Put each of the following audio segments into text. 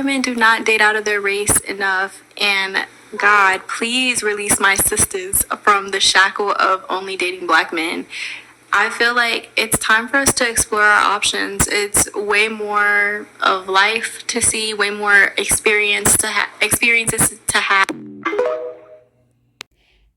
women do not date out of their race enough, and God, please release my sisters from the shackle of only dating black men. I feel like it's time for us to explore our options. It's way more of life to see, way more experiences to have.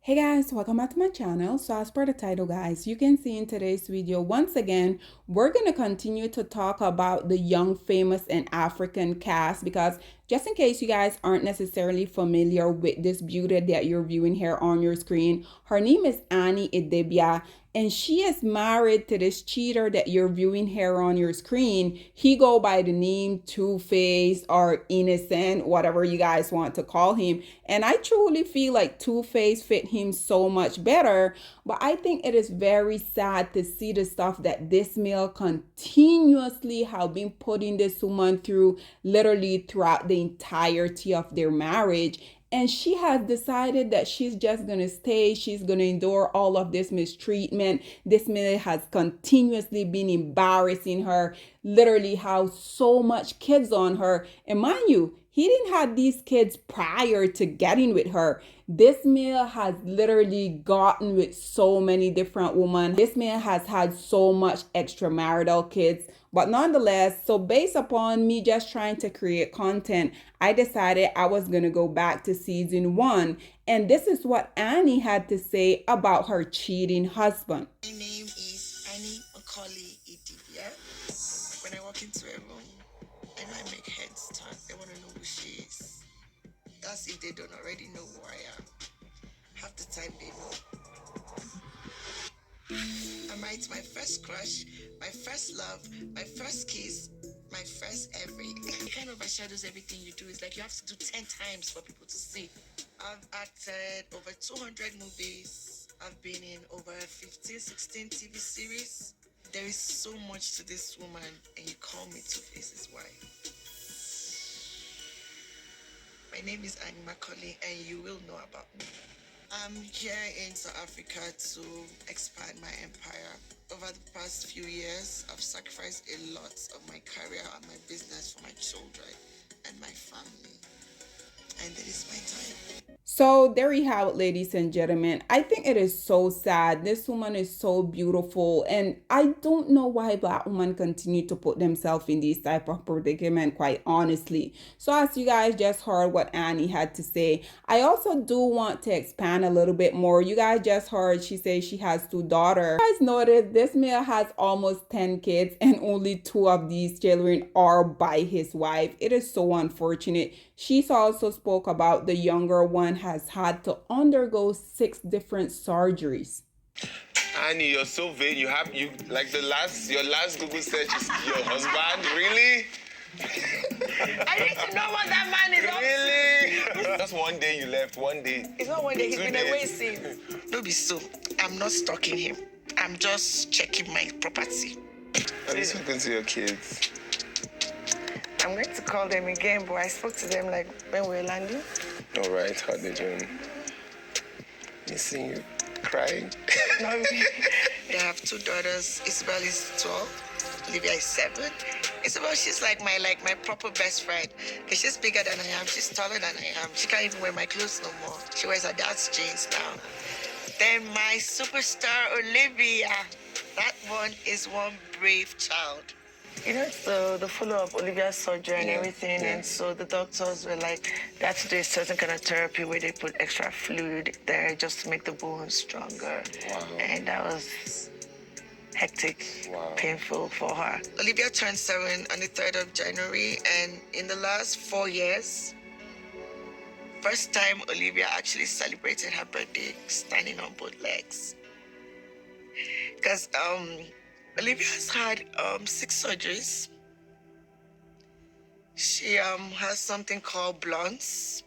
Hey guys, welcome back to my channel. So as per the title guys, you can see in today's video, once again, we're going to continue to talk about the young, famous and African cast, because just in case you guys aren't necessarily familiar with this beauty that you're viewing here on your screen, her name is Annie Idibia. And she is married to this cheater that you're viewing here on your screen. He go by the name Two-Face or Innocent, whatever you guys want to call him. And I truly feel like Two-Face fit him so much better. But I think it is very sad to see the stuff that this male continuously have been putting this woman through, literally throughout the entirety of their marriage. And she has decided that she's just going to stay. She's going to endure all of this mistreatment. This man has continuously been embarrassing her, literally have so much kids on her. And mind you, he didn't have these kids prior to getting with her. This man has literally gotten with so many different women. This man has had so much extramarital kids. But nonetheless, so based upon me just trying to create content, I decided I was going to go back to season 1. And this is what Annie had to say about her cheating husband. My name is Annie Macaulay Idibia. When I walk into a room, I know I make heads turn. They want to know who she is. That's if they don't already know who I am. Half the time they know. I'm right, my first crush, my first love, my first kiss, my first everything. It kind of overshadows everything you do. It's like you have to do 10 times for people to see. I've acted over 200 movies. I've been in over 15, 16 TV series. There is so much to this woman, and you call me Two-Face's wife. My name is Annie Macaulay, and you will know about me. I'm here in South Africa to expand my empire. Over the past few years, I've sacrificed a lot of my career and my business for my children and my family. And it is my time. So there you have it, ladies and gentlemen. I think it is so sad. This woman is so beautiful, and I don't know why black women continue to put themselves in these type of predicament, quite honestly. So as you guys just heard what Annie had to say, I also do want to expand a little bit more. You guys just heard she says she has 2 daughters. You guys notice this male has almost 10 kids, and only 2 of these children are by his wife. It is so unfortunate. She's also spoke about the younger one has had to undergo 6 different surgeries. Annie, you're so vain. You like your last Google search is your husband, really? I need to know what that man is up to. Really? Just one day you left, one day. It's not one day, he's 2 been days. away since. No be so. I'm not stalking him. I'm just checking my property. Have you spoken to your kids? I'm going to call them again, but I spoke to them like when we were landing. All right, how they doing? Missing you, crying. No, they have 2 daughters. Isabel is 12. Olivia is 7. Isabel, she's like my proper best friend. Because she's bigger than I am. She's taller than I am. She can't even wear my clothes no more. She wears her dad's jeans now. Then my superstar, Olivia. That one is one brave child. You know, it's the follow-up Olivia's surgery and everything, and so the doctors were like, they have to do a certain kind of therapy where they put extra fluid there just to make the bones stronger. Wow. And that was hectic, Wow. painful for her. Olivia turned 7 on the 3rd of January, and in the last 4 years, first time Olivia actually celebrated her birthday standing on both legs. Because Olivia's had 6 surgeries. She has something called blunts.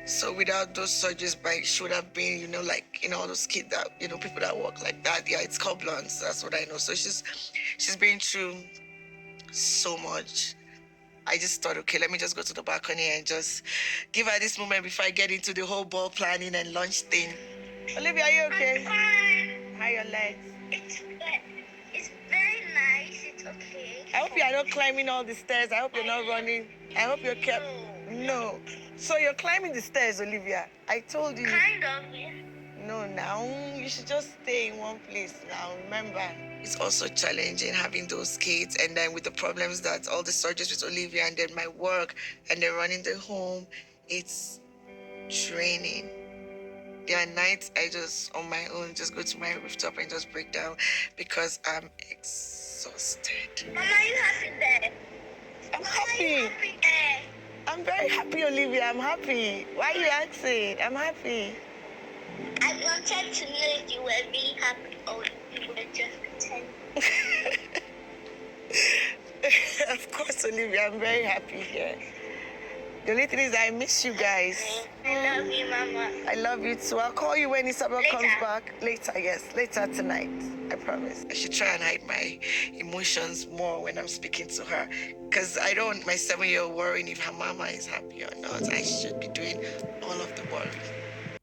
So without those surgeries, she would have been, all those kids that, people that walk like that. Yeah, it's called blunts. That's what I know. So she's been through so much. I just thought, okay, let me just go to the balcony and just give her this moment before I get into the whole ball planning and lunch thing. Olivia, are you okay? I'm fine. How are your legs? It's good. It's very nice. It's I hope you are not climbing all the stairs. I hope you're not running. I hope you're kept. No. So you're climbing the stairs, Olivia. I told you. Kind of, yeah. No, now you should just stay in one place now. Remember, it's also challenging having those kids, and then with the problems that all the surgeries with Olivia, and then my work, and then running the home, it's draining. There are nights I just on my own just go to my rooftop and just break down because I'm exhausted. Mama, are you happy there? I'm Mama, are you happy. happy there? I'm very happy, Olivia. I'm happy. Why are you asking? I'm happy. I wanted to know if you were really happy or you were just pretending. Of course, Olivia, I'm very happy here. The only thing is I miss you guys. I love you, Mama. I love you too. I'll call you when Isabel comes Later. back. Later, yes. Later tonight. I promise. I should try and hide my emotions more when I'm speaking to her. Because I don't want my 7-year-old worrying if her mama is happy or not. I should be doing all of the work.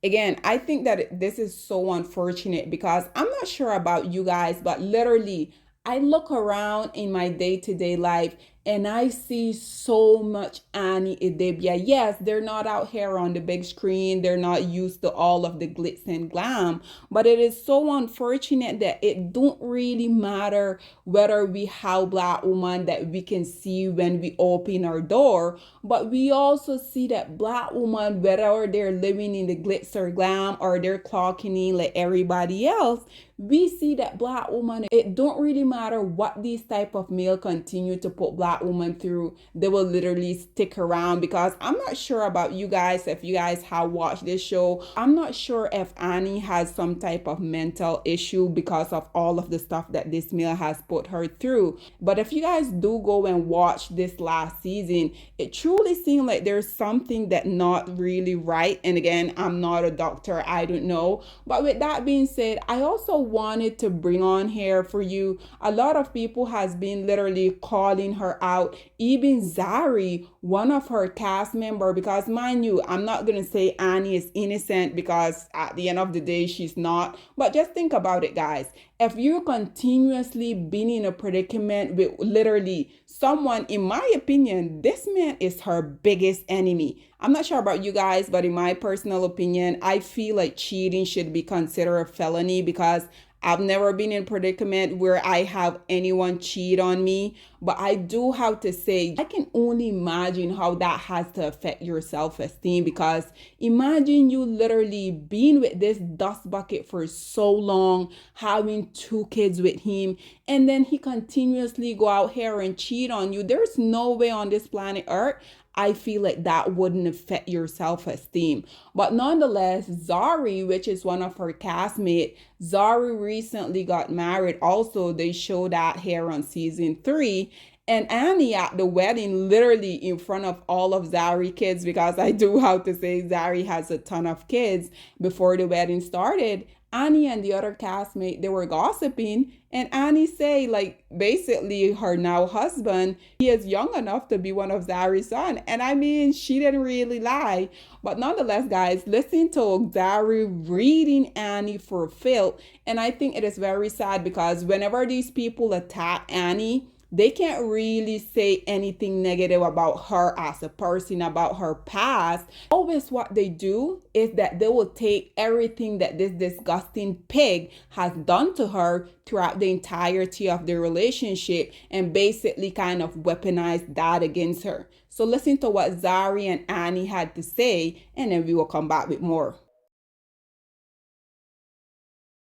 Again, I think that this is so unfortunate because I'm not sure about you guys, but literally, I look around in my day-to-day life and I see so much Annie Idebia. Yes, they're not out here on the big screen. They're not used to all of the glitz and glam. But it is so unfortunate that it don't really matter whether we have Black woman that we can see when we open our door. But we also see that Black woman, whether they're living in the glitz or glam or they're clocking in like everybody else, we see that Black woman, it don't really matter what these type of male continue to put Black woman through, they will literally stick around. Because I'm not sure about you guys, if you guys have watched this show, I'm not sure if Annie has some type of mental issue because of all of the stuff that this male has put her through. But if you guys do go and watch this last season, it truly seemed like there's something that not really right. And again, I'm not a doctor, I don't know. But with that being said, I also wanted to bring on here for you, a lot of people has been literally calling her out, even Zari, one of her cast member, because mind you, I'm not gonna say Annie is innocent because at the end of the day she's not, but just think about it, guys. If you're continuously being in a predicament with literally someone, in my opinion, this man is her biggest enemy. I'm not sure about you guys, but in my personal opinion, I feel like cheating should be considered a felony because I've never been in a predicament where I have anyone cheat on me. But I do have to say, I can only imagine how that has to affect your self-esteem, because imagine you literally being with this dust bucket for so long, having 2 kids with him, and then he continuously go out here and cheat on you. There's no way on this planet Earth I feel like that wouldn't affect your self-esteem. But nonetheless, Zari, which is one of her castmates, Zari recently got married. Also, they show that here on season 3. And Annie at the wedding, literally in front of all of Zari kids, because I do have to say Zari has a ton of kids, before the wedding started, Annie and the other castmate, they were gossiping, and Annie say, like, basically her now husband, he is young enough to be one of Zari's son. And I mean, she didn't really lie. But nonetheless, guys, listen to Zari reading Annie for filth. And I think it is very sad because whenever these people attack Annie, they can't really say anything negative about her as a person, about her past. Always what they do is that they will take everything that this disgusting pig has done to her throughout the entirety of their relationship and basically kind of weaponize that against her. So listen to what Zari and Annie had to say, and then we will come back with more.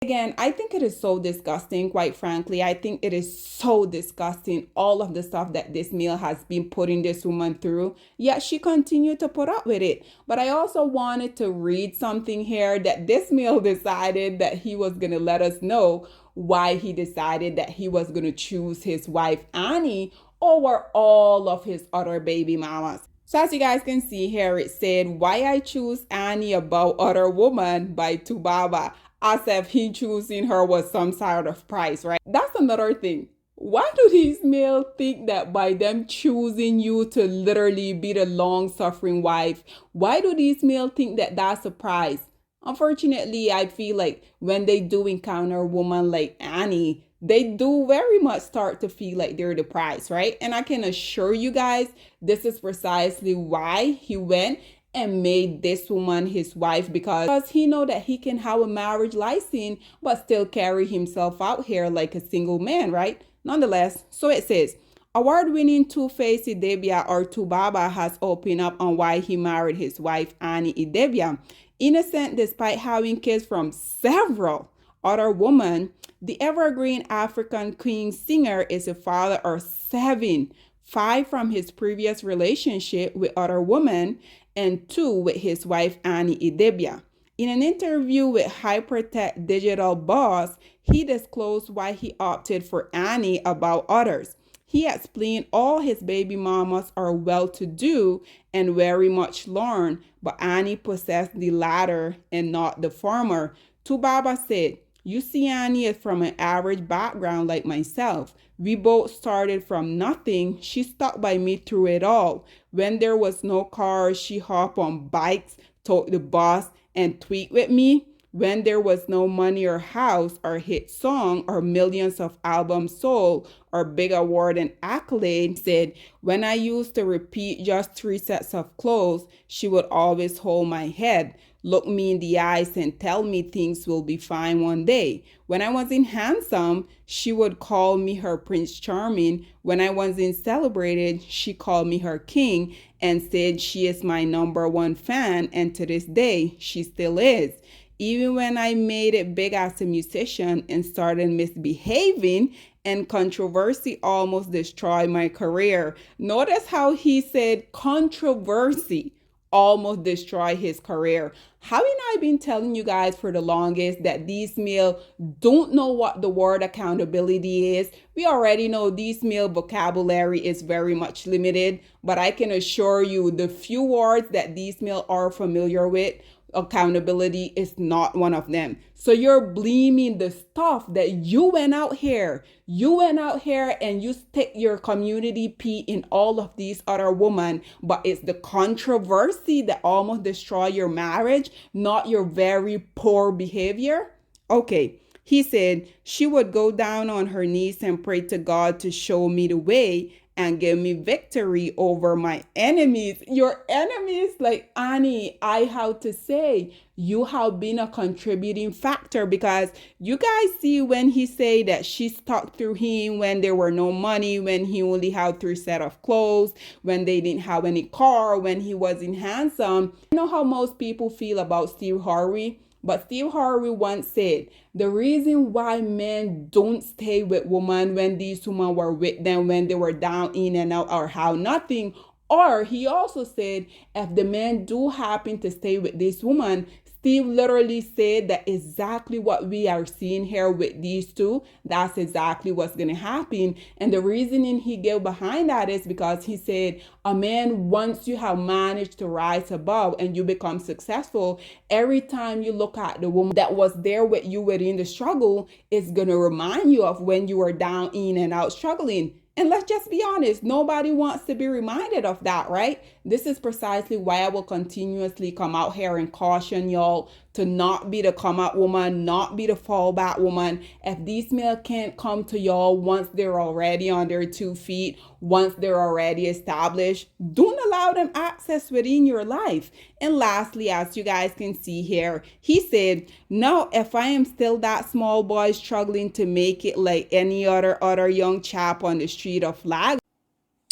Again, I think it is so disgusting, quite frankly. I think it is so disgusting, all of the stuff that this male has been putting this woman through, yet she continued to put up with it. But I also wanted to read something here that this male decided that he was going to let us know why he decided that he was going to choose his wife, Annie, over all of his other baby mamas. So as you guys can see here, it said, "Why I choose Annie above other woman" by Tubaba. As if he choosing her was some sort of prize, right? That's another thing. Why do these males think that by them choosing you to literally be the long-suffering wife, why do these males think that that's a prize? Unfortunately, I feel like when they do encounter a woman like Annie, they do very much start to feel like they're the prize, right? And I can assure you guys, this is precisely why he went and made this woman his wife, because he know that he can have a marriage license but still carry himself out here like a single man, right? Nonetheless, so it says, award-winning Two-Face Idebia or Tubaba has opened up on why he married his wife Annie Idebia. Innocent despite having kids from several other women, the evergreen African Queen singer is a father of seven, five from his previous relationship with other women and two with his wife Annie Idebia. In an interview with Hypertech Digital Boss, he disclosed why he opted for Annie above others. He explained all his baby mamas are well to do and very much learned, but Annie possessed the latter and not the former. Tubaba said, you see, Annie is from an average background like myself. We both started from nothing. She stuck by me through it all. When there was no cars, she hopped on bikes, took the bus, and tweet with me. When there was no money or house or hit song or millions of albums sold or big award and accolade, said, when I used to repeat just 3 sets of clothes, she would always hold my head, look me in the eyes and tell me things will be fine one day. When I wasn't handsome, she would call me her Prince Charming. When I wasn't celebrated, she called me her king and said she is my #1 fan, and to this day, she still is. Even when I made it big as a musician and started misbehaving, and controversy almost destroyed my career. Notice how he said controversy almost destroyed his career. Haven't I been telling you guys for the longest that these male don't know what the word accountability is? We already know these male vocabulary is very much limited, but I can assure you the few words that these male are familiar with, accountability is not one of them. So you're blaming the stuff that you went out here and you stick your community P in all of these other women, but it's the controversy that almost destroy your marriage, not your very poor behavior. Okay. He said she would go down on her knees and pray to God to show me the way and give me victory over my enemies. Your enemies, like Annie, I have to say, you have been a contributing factor, because you guys see when he say that she stuck through him when there were no money, when he only had 3 sets of clothes, when they didn't have any car, when he wasn't handsome. You know how most people feel about Steve Harvey? But Steve Harvey once said, the reason why men don't stay with women when these women were with them when they were down in and out or how nothing, or he also said, if the men do happen to stay with this woman, Steve literally said that exactly what we are seeing here with these two, that's exactly what's going to happen. And the reasoning he gave behind that is because he said, a man, once you have managed to rise above and you become successful, every time you look at the woman that was there with you within the struggle, it's going to remind you of when you were down in and out struggling. And let's just be honest, nobody wants to be reminded of that, right? This is precisely why I will continuously come out here and caution y'all to not be the come out woman, not be the fallback woman. If these men can't come to y'all once they're already on their 2 feet, once they're already established, don't allow them access within your life. And lastly, as you guys can see here, he said, no, if I am still that small boy struggling to make it like any other young chap on the street of Lag.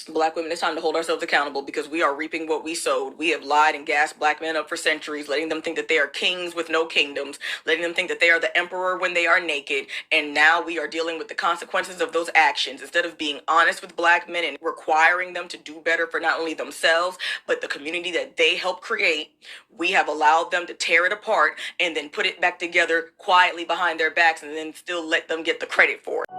Black women, it's time to hold ourselves accountable because we are reaping what we sowed. We have lied and gassed black men up for centuries, letting them think that they are kings with no kingdoms, letting them think that they are the emperor when they are naked. And now we are dealing with the consequences of those actions. Instead of being honest with black men and requiring them to do better for not only themselves, but the community that they helped create, we have allowed them to tear it apart and then put it back together quietly behind their backs and then still let them get the credit for it.